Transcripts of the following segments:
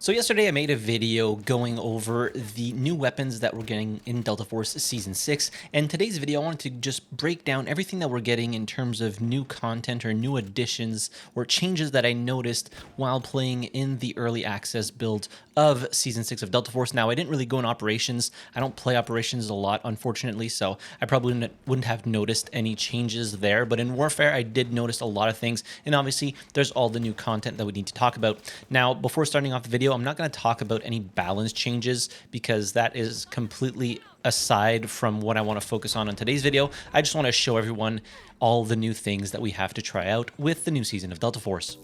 So yesterday I made a video going over the new weapons that we're getting in Delta Force Season 6, and today's video I wanted to just break down everything that we're getting in terms of new content or new additions or changes that I noticed while playing in the early access build of Season 6 of Delta Force. Now, I didn't really go in operations. I don't play operations a lot, unfortunately, so I probably wouldn't have noticed any changes there, but in Warfare I did notice a lot of things, and obviously there's all the new content that we need to talk about. Now, before starting off the video, I'm not going to talk about any balance changes because that is completely aside from what I want to focus on in today's video. I just want to show everyone all the new things that we have to try out with the new season of Delta Force.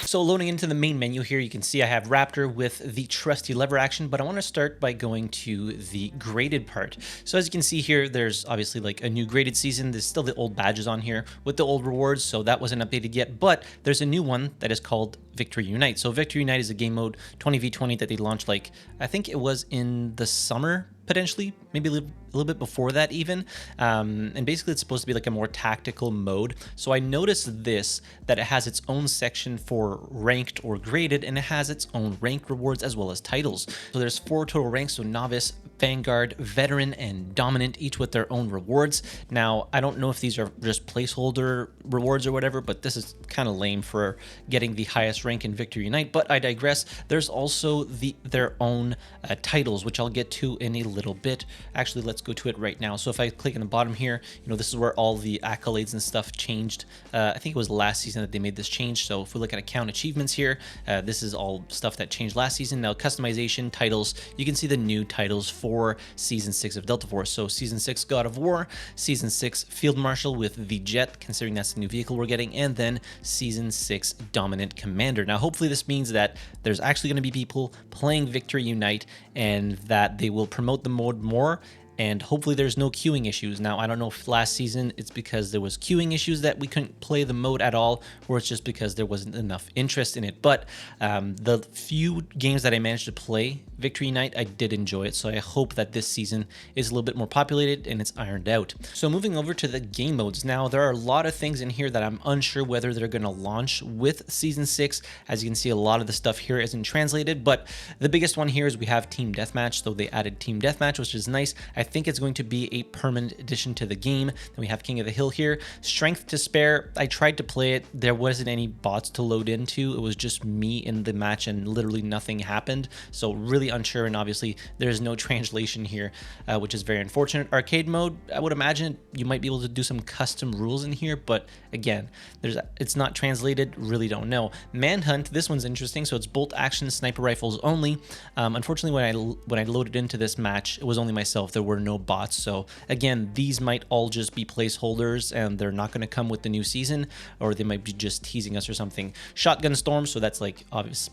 So loading into the main menu here, you can see I have Raptor with the trusty lever action, but I want to start by going to the graded part. So as you can see here, there's obviously like a new graded season. There's still the old badges on here with the old rewards, so that wasn't updated yet, but there's a new one that is called Victory Unite. So Victory Unite is a game mode 20v20 that they launched, like, I think it was in the summer, potentially, maybe a little bit before that even, and basically it's supposed to be like a more tactical mode. So I noticed this, that it has its own section for ranked or graded, and it has its own ranked rewards as well as titles. So there's 4 total ranks, so Novice, Vanguard, Veteran, and Dominant, each with their own rewards. Now, I don't know if these are just placeholder rewards or whatever, but this is kind of lame for getting the highest rank in Victory Unite, but I digress. There's also their own titles, which I'll get to in a little bit. Actually, let's go to it right now. So if I click in the bottom here, this is where all the accolades and stuff changed. I think it was last season that they made this change. So if we look at account achievements here, this is all stuff that changed last season. Now, customization, titles, you can see the new titles for Season 6 of Delta Force. So Season 6 God of War, Season 6 Field Marshal with the Jet, considering that's the new vehicle we're getting, and then Season 6 Dominant Commander. Now, hopefully this means that there's actually going to be people playing Victory Unite and that they will promote the mode more, and hopefully there's no queuing issues. Now, I don't know if last season it's because there was queuing issues that we couldn't play the mode at all, or it's just because there wasn't enough interest in it. But the few games that I managed to play Victory Unite, I did enjoy it, so I hope that this season is a little bit more populated and it's ironed out. So moving over to the game modes. Now, there are a lot of things in here that I'm unsure whether they're going to launch with Season 6. As you can see, a lot of the stuff here isn't translated, but the biggest one here is we have Team Deathmatch. So they added Team Deathmatch, which is nice. I think it's going to be a permanent addition to the game. Then we have King of the Hill here. Strength to Spare, I tried to play it. There wasn't any bots to load into. It was just me in the match and literally nothing happened. So really unsure, and obviously there's no translation here, which is very unfortunate. Arcade mode, I would imagine you might be able to do some custom rules in here, but again, it's not translated, really don't know. Manhunt, this one's interesting. So it's bolt action sniper rifles only. Unfortunately, when I loaded into this match, it was only myself. There were no bots. So again, these might all just be placeholders and they're not going to come with the new season, or they might be just teasing us or something. Shotgun Storm, so that's like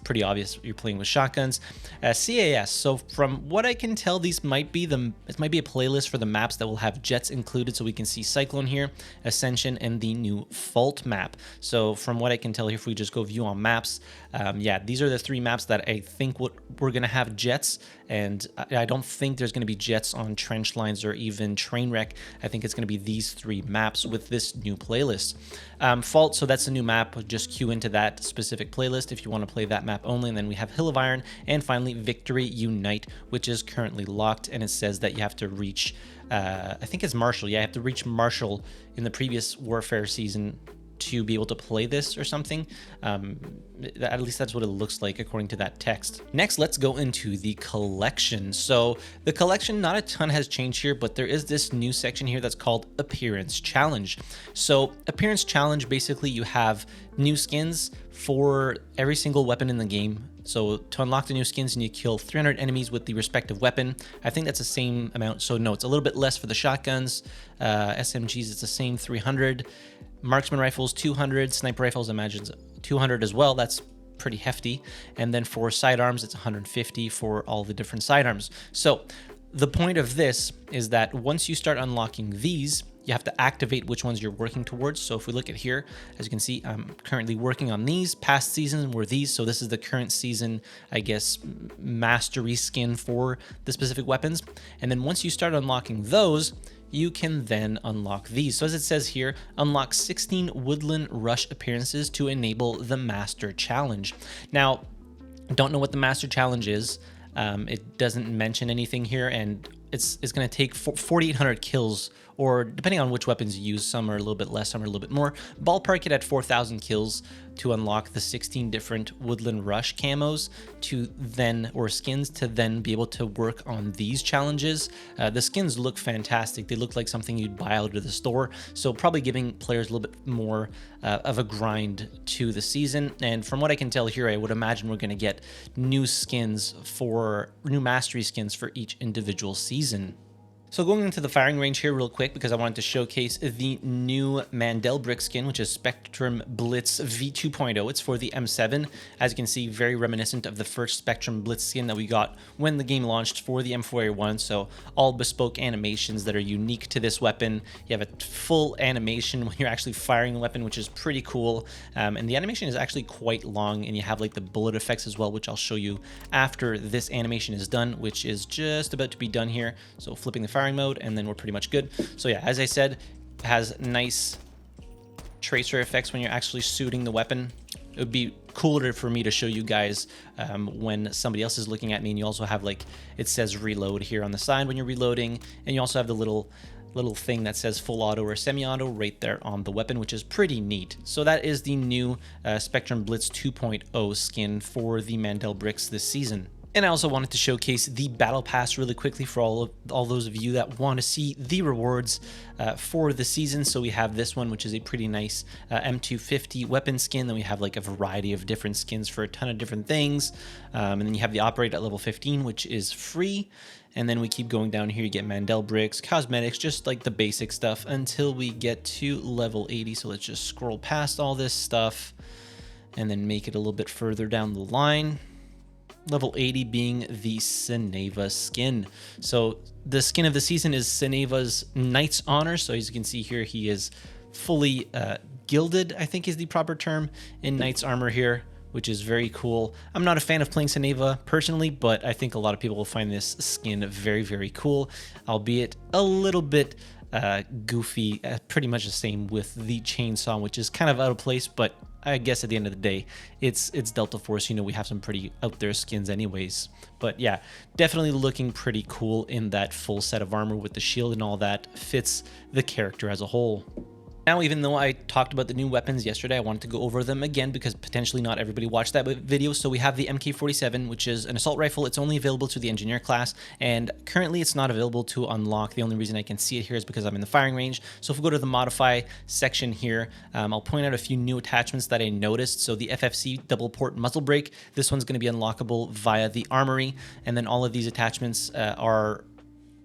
pretty obvious you're playing with shotguns. CAS, so from what I can tell, these might be it might be a playlist for the maps that will have jets included. So we can see Cyclone here, Ascension, and the new Fault map. So from what I can tell here, if we just go view on maps, yeah, these are the 3 maps that I think we're going to have jets, and I don't think there's going to be jets on trench lines or even Trainwreck. I think it's going to be these 3 maps with this new playlist. Fault, so that's a new map. Just queue into that specific playlist if you want to play that map only. And then we have Hill of Iron, and finally Victory Unite, which is currently locked, and it says that you have to reach, I think it's Marshall. Yeah, you have to reach Marshall in the previous Warfare season to be able to play this or something. At least that's what it looks like according to that text. Next, let's go into the collection. So the collection, not a ton has changed here, but there is this new section here that's called Appearance Challenge. So Appearance Challenge, basically you have new skins for every single weapon in the game. So to unlock the new skins, you need to kill 300 enemies with the respective weapon. I think that's the same amount. So no, it's a little bit less for the shotguns. SMGs, it's the same 300. Marksman rifles 200, sniper rifles, imagine 200 as well. That's pretty hefty. And then for sidearms, it's 150 for all the different sidearms. So the point of this is that once you start unlocking these, you have to activate which ones you're working towards. So if we look at here, as you can see, I'm currently working on these. Past seasons were these. So this is the current season, I guess, mastery skin for the specific weapons. And then once you start unlocking those, you can then unlock these. So as it says here, unlock 16 Woodland Rush appearances to enable the Master Challenge. Now, Don't know what the Master Challenge is. It doesn't mention anything here, and it's going to take 4,800 kills, or depending on which weapons you use, some are a little bit less, some are a little bit more. Ballpark it at 4,000 kills to unlock the 16 different Woodland Rush camos to then, or skins, to then be able to work on these challenges. The skins look fantastic. They look like something you'd buy out of the store, so probably giving players a little bit more of a grind to the season. And from what I can tell here, I would imagine we're going to get new mastery skins for each individual season. So going into the firing range here real quick, because I wanted to showcase the new Mandelbrick skin, which is Spectrum Blitz V2.0. It's for the M7. As you can see, very reminiscent of the first Spectrum Blitz skin that we got when the game launched for the M4A1. So all bespoke animations that are unique to this weapon. You have a full animation when you're actually firing the weapon, which is pretty cool. And the animation is actually quite long, and you have like the bullet effects as well, which I'll show you after this animation is done, which is just about to be done here. So flipping the firing mode, and then we're pretty much good. So yeah, as I said, it has nice tracer effects when you're actually shooting the weapon. It would be cooler for me to show you guys when somebody else is looking at me, and you also have, like, it says reload here on the side when you're reloading, and you also have the little thing that says full auto or semi-auto right there on the weapon, which is pretty neat. So that is the new Spectrum Blitz 2.0 skin for the Mandelbricks this season. And I also wanted to showcase the Battle Pass really quickly for all those of you that want to see the rewards for the season. So we have this one, which is a pretty nice M250 weapon skin. Then we have like a variety of different skins for a ton of different things. And then you have the Operate at level 15, which is free. And then we keep going down here. You get Mandelbricks, cosmetics, just like the basic stuff until we get to level 80. So let's just scroll past all this stuff and then make it a little bit further down the line. Level 80 being the Seneva skin. So the skin of the season is Seneva's Knight's Honor. So as you can see here, he is fully gilded, I think is the proper term, in Knight's armor here, which is very cool. I'm not a fan of playing Seneva personally, but I think a lot of people will find this skin very, very cool, albeit a little bit goofy, pretty much the same with the chainsaw, which is kind of out of place, but I guess at the end of the day, it's Delta Force. You know, we have some pretty out there skins anyways. But yeah, definitely looking pretty cool in that full set of armor with the shield and all that. Fits the character as a whole. Now, even though I talked about the new weapons yesterday, I wanted to go over them again because potentially not everybody watched that video. So we have the MK47, which is an assault rifle. It's only available to the engineer class, and currently it's not available to unlock. The only reason I can see it here is because I'm in the firing range. So if we go to the modify section here, I'll point out a few new attachments that I noticed. So the FFC double port muzzle brake, this one's going to be unlockable via the armory, and then all of these attachments are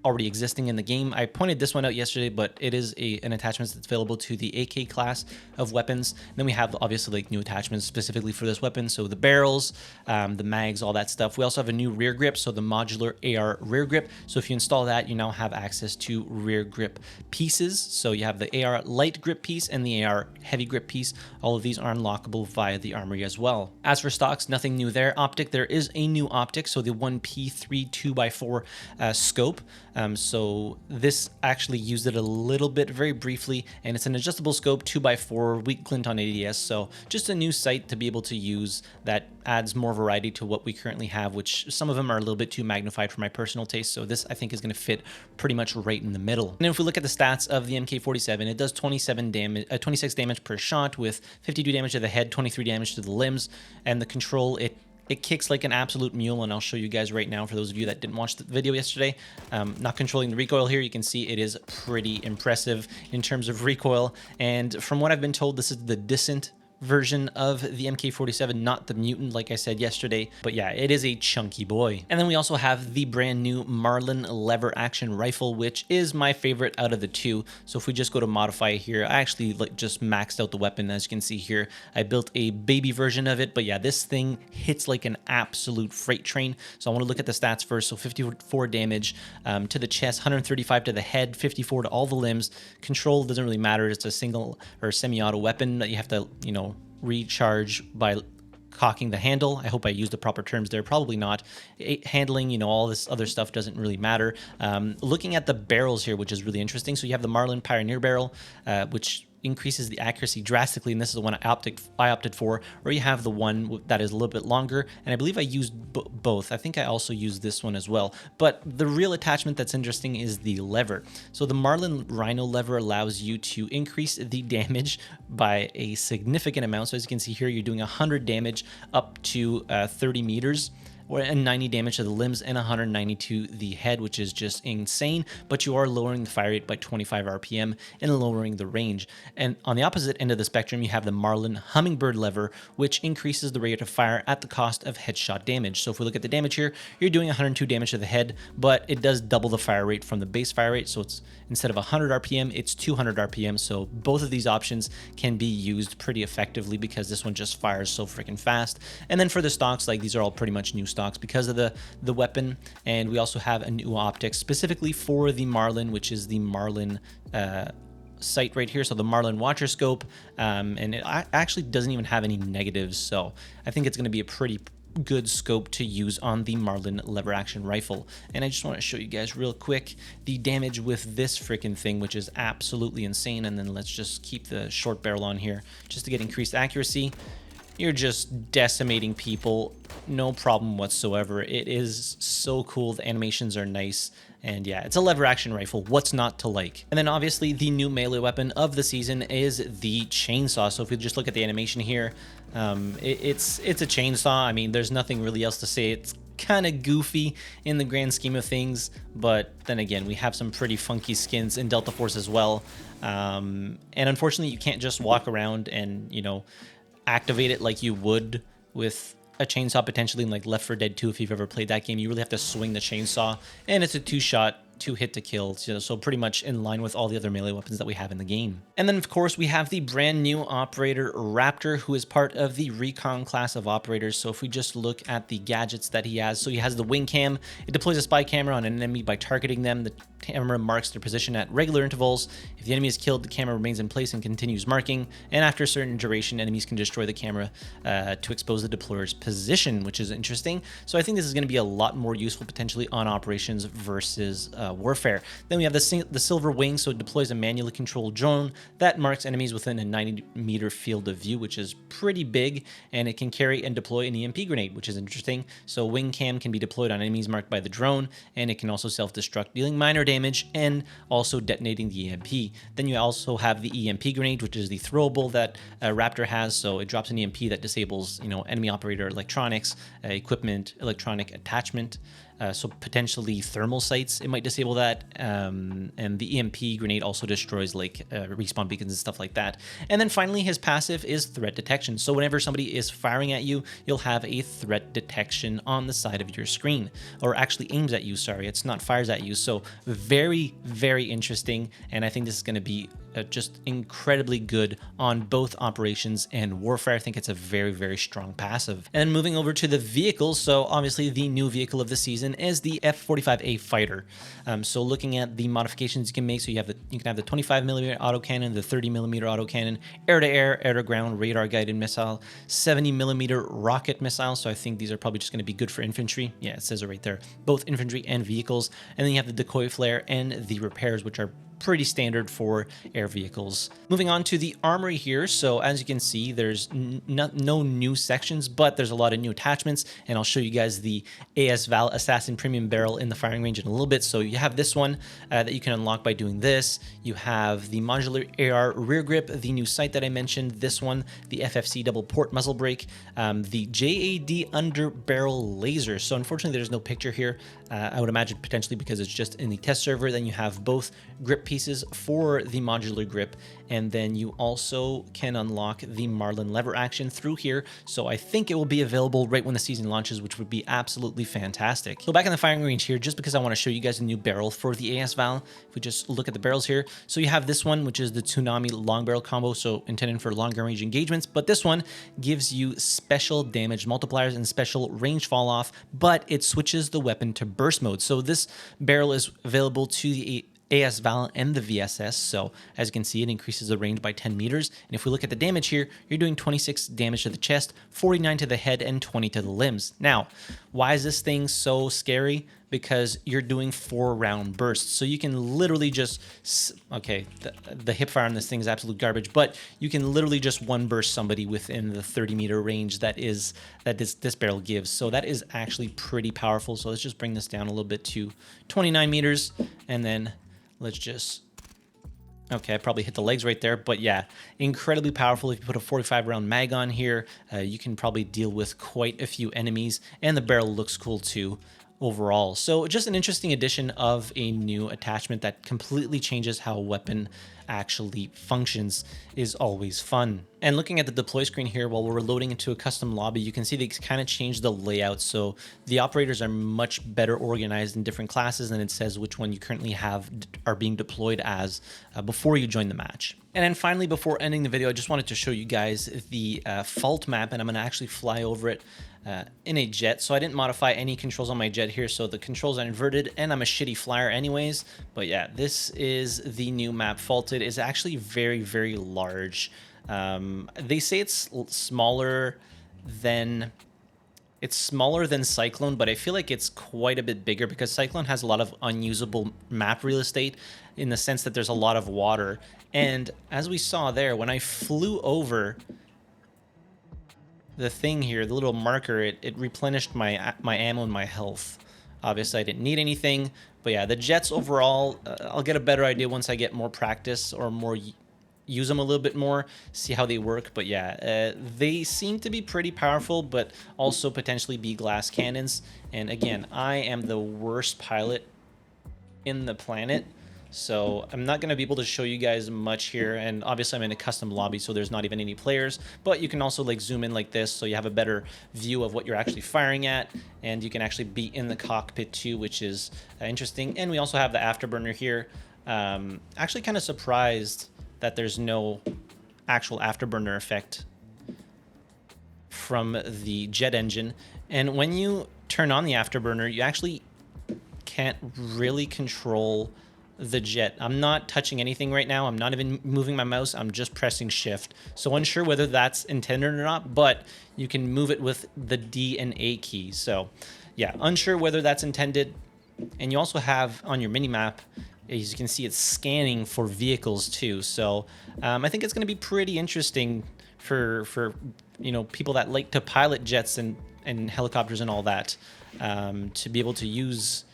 already existing in the game. I pointed this one out yesterday, but it is an attachment that's available to the AK class of weapons. And then we have obviously like new attachments specifically for this weapon. So the barrels, the mags, all that stuff. We also have a new rear grip, so the modular AR rear grip. So if you install that, you now have access to rear grip pieces. So you have the AR light grip piece and the AR heavy grip piece. All of these are unlockable via the armory as well. As for stocks, nothing new there. Optic, there is a new optic. So the 1P3 2x4 scope. So this actually used it a little bit, very briefly, and it's an adjustable scope 2x4 weak glint on ADS. So just a new sight to be able to use that adds more variety to what we currently have, which some of them are a little bit too magnified for my personal taste. So this I think is going to fit pretty much right in the middle. And if we look at the stats of the MK47, it does 26 damage per shot with 52 damage to the head, 23 damage to the limbs, and the control, it kicks like an absolute mule, and I'll show you guys right now for those of you that didn't watch the video yesterday. Not controlling the recoil here, you can see it is pretty impressive in terms of recoil, and from what I've been told, this is the Descent version of the MK47, not the Mutant like I said yesterday. But yeah, it is a chunky boy. And then we also have the brand new Marlin lever action rifle, which is my favorite out of the two. So if we just go to modify here, I actually just maxed out the weapon. As you can see here, I built a baby version of it, but yeah, this thing hits like an absolute freight train. So I want to look at the stats first. So 54 damage to the chest, 135 to the head, 54 to all the limbs. Control doesn't really matter. It's a single or semi-auto weapon that you have to, you know, recharge by cocking the handle. I hope I used the proper terms there. Probably not. Handling, you know, all this other stuff doesn't really matter. Looking at the barrels here, which is really interesting. So you have the Marlin Pioneer barrel, which increases the accuracy drastically, and this is the one I opted for, or you have the one that is a little bit longer, and I believe I used both. I think I also used this one as well, but the real attachment that's interesting is the lever. So the Marlin Rhino lever allows you to increase the damage by a significant amount. So as you can see here, you're doing 100 damage up to 30 meters, and 90 damage to the limbs and 190 to the head, which is just insane, but you are lowering the fire rate by 25 RPM and lowering the range. And on the opposite end of the spectrum, you have the Marlin Hummingbird lever, which increases the rate of fire at the cost of headshot damage. So if we look at the damage here, you're doing 102 damage to the head, but it does double the fire rate from the base fire rate. So it's instead of 100 RPM, it's 200 RPM. So both of these options can be used pretty effectively because this one just fires so freaking fast. And then for the stocks, like these are all pretty much new stocks because of the weapon, and we also have a new optic specifically for the Marlin, which is the Marlin sight right here. So the Marlin Watcher Scope, and it actually doesn't even have any negatives, so I think it's going to be a pretty good scope to use on the Marlin lever action rifle. And I just want to show you guys real quick the damage with this freaking thing, which is absolutely insane. And then let's just keep the short barrel on here just to get increased accuracy. You're just decimating people, no problem whatsoever. It is so cool. The animations are nice. And yeah, it's a lever action rifle. What's not to like? And then obviously the new melee weapon of the season is the chainsaw. So if we just look at the animation here, it's a chainsaw. I mean, there's nothing really else to say. It's kind of goofy in the grand scheme of things, but then again, we have some pretty funky skins in Delta Force as well. And unfortunately, you can't just walk around and, you know, activate it like you would with a chainsaw potentially in like Left 4 Dead 2. If you've ever played that game, you really have to swing the chainsaw, and it's a two-shot, two-hit to kill, so pretty much in line with all the other melee weapons that we have in the game. And then of course we have the brand new operator Raptor, who is part of the recon class of operators. So if we just look at the gadgets that he has, so he has the wing cam. It deploys a spy camera on an enemy by targeting them. The camera marks their position at regular intervals. If the enemy is killed, the camera remains in place and continues marking, and after a certain duration, enemies can destroy the camera to expose the deployer's position, which is interesting. So I think this is going to be a lot more useful potentially on operations versus warfare. Then we have the silver wing, so it deploys a manually controlled drone that marks enemies within a 90-meter field of view, which is pretty big, and it can carry and deploy an EMP grenade, which is interesting. So wing cam can be deployed on enemies marked by the drone, and it can also self-destruct, dealing minor damage and also detonating the EMP. Then you also have the EMP grenade, which is the throwable that Raptor has. So it drops an EMP that disables, you know, enemy operator electronics, equipment, electronic attachment. So potentially thermal sites, it might disable that. And the EMP grenade also destroys like respawn beacons and stuff like that. And then finally, his passive is threat detection. So whenever somebody is firing at you, you'll have a threat detection on the side of your screen, or actually aims at you. Sorry, it's not fires at you. So very, very interesting. And I think this is going to be just incredibly good on both operations and warfare. I think it's a very, very strong passive. And moving over to the vehicles, so obviously the new vehicle of the season is the F-45A Fighter. So looking at the modifications you can make, so you can have the 25mm autocannon, the 30mm autocannon, air-to-air, air-to-ground, radar-guided missile, 70mm rocket missile. So I think these are probably just going to be good for infantry. Yeah, it says it right there, both infantry and vehicles. And then you have the decoy flare and the repairs, which are pretty standard for air vehicles. Moving on to the armory here. So as you can see, there's no new sections, but there's a lot of new attachments, and I'll show you guys the AS Val Assassin Premium Barrel in the firing range in a little bit. So you have this one that you can unlock by doing this. You have the modular AR rear grip, the new sight that I mentioned, this one, the FFC double port muzzle brake, the JAD under barrel laser. So unfortunately, there's no picture here. I would imagine potentially because it's just in the test server. Then you have both grip pieces for the modular grip, and then you also can unlock the Marlin lever action through here. So I think it will be available right when the season launches, which would be absolutely fantastic. So back in the firing range here, just because I want to show you guys a new barrel for the AS Val, if we just look at the barrels here, so you have this one, which is the Tsunami long barrel combo, so intended for longer range engagements, but this one gives you special damage multipliers and special range fall off, but it switches the weapon to burst mode. So this barrel is available to the AS Val and the VSS. So as you can see, it increases the range by 10 meters. And if we look at the damage here, you're doing 26 damage to the chest, 49 to the head, and 20 to the limbs. Now, why is this thing so scary? because you're doing 4-round bursts. So you can literally just, okay, the hip fire on this thing is absolute garbage, but you can literally just one burst somebody within the 30-meter range that this barrel gives. So that is actually pretty powerful. So let's just bring this down a little bit to 29 meters, and then let's just, okay, I probably hit the legs right there, but yeah, incredibly powerful. If you put a 45-round mag on here, you can probably deal with quite a few enemies, and the barrel looks cool too overall. So just an interesting addition of a new attachment that completely changes how a weapon actually functions is always fun. And looking at the deploy screen here while we're loading into a custom lobby, you can see they kind of changed the layout. So the operators are much better organized in different classes, and it says which one you currently have are being deployed as before you join the match. And then finally, before ending the video, I just wanted to show you guys the fault map, and I'm going to actually fly over it in a jet. So I didn't modify any controls on my jet here, so the controls are inverted, and I'm a shitty flyer anyways. But yeah, this is the new map. Faulted is actually very, very large. They say it's smaller than Cyclone, but I feel like it's quite a bit bigger because Cyclone has a lot of unusable map real estate in the sense that there's a lot of water. And as we saw there, when I flew over the thing here, the little marker, it replenished my ammo and my health. Obviously, I didn't need anything, but yeah, the jets overall, I'll get a better idea once I get more practice or more use them a little bit more, see how they work. But yeah, they seem to be pretty powerful, but also potentially be glass cannons. And again, I am the worst pilot in the planet, so I'm not going to be able to show you guys much here. And obviously I'm in a custom lobby, so there's not even any players, but you can also like zoom in like this so you have a better view of what you're actually firing at, and you can actually be in the cockpit too, which is interesting. And we also have the afterburner here. Actually kind of surprised that there's no actual afterburner effect from the jet engine. And when you turn on the afterburner, you actually can't really control the jet. I'm not touching anything right now. I'm not even moving my mouse. I'm just pressing shift. So unsure whether that's intended or not, but you can move it with the D and A keys. So yeah, unsure whether that's intended. And you also have on your mini map, as you can see, it's scanning for vehicles too. So I think it's going to be pretty interesting for people that like to pilot jets and helicopters and all that, to be able to use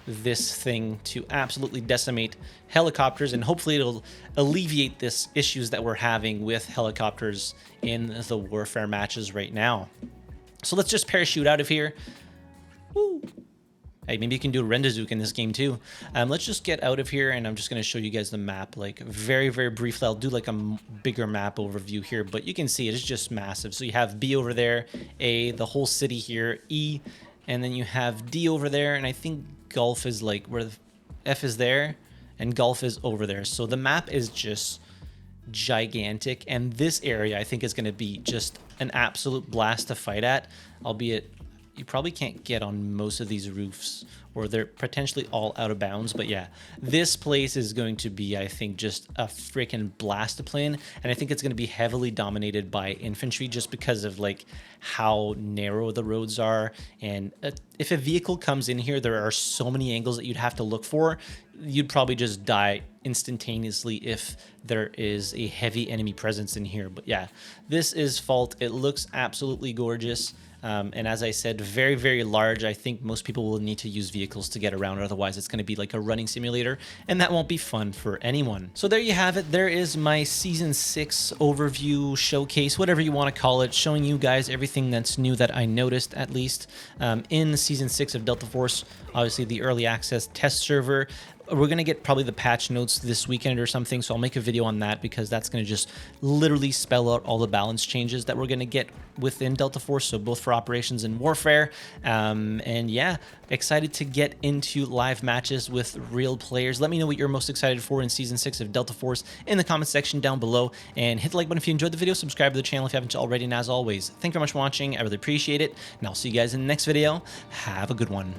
this thing to absolutely decimate helicopters, and hopefully it'll alleviate this issues that we're having with helicopters in the warfare matches right now. So let's just parachute out of here. Woo. Hey, maybe you can do a Rendazook in this game too. Let's just get out of here, and I'm just going to show you guys the map like very, very briefly. I'll do like a bigger map overview here, but you can see it is just massive. So you have B over there, A, the whole city here, E, and then you have D over there, and I think Gulf is like where the F is there, and Gulf is over there. So the map is just gigantic, and this area I think is going to be just an absolute blast to fight at, albeit you probably can't get on most of these roofs, or they're potentially all out of bounds. But yeah, this place is going to be, I think, just a freaking blast to play in. And I think it's going to be heavily dominated by infantry just because of like how narrow the roads are. And if a vehicle comes in here, there are so many angles that you'd have to look for. You'd probably just die instantaneously if there is a heavy enemy presence in here. But yeah, this is Fault. It looks absolutely gorgeous. And as I said, very, very large. I think most people will need to use vehicles to get around. Otherwise, it's going to be like a running simulator, and that won't be fun for anyone. So there you have it. There is my Season 6 overview, showcase, whatever you want to call it, showing you guys everything that's new that I noticed, at least, in Season 6 of Delta Force. Obviously, the early access test server. We're going to get probably the patch notes this weekend or something, so I'll make a video on that because that's going to just literally spell out all the balance changes that we're going to get within Delta Force, so both for operations and warfare. And yeah, excited to get into live matches with real players. Let me know what you're most excited for in Season 6 of Delta Force in the comment section down below, and hit the like button if you enjoyed the video, subscribe to the channel if you haven't already, and as always, thank you very much for watching. I really appreciate it, and I'll see you guys in the next video. Have a good one.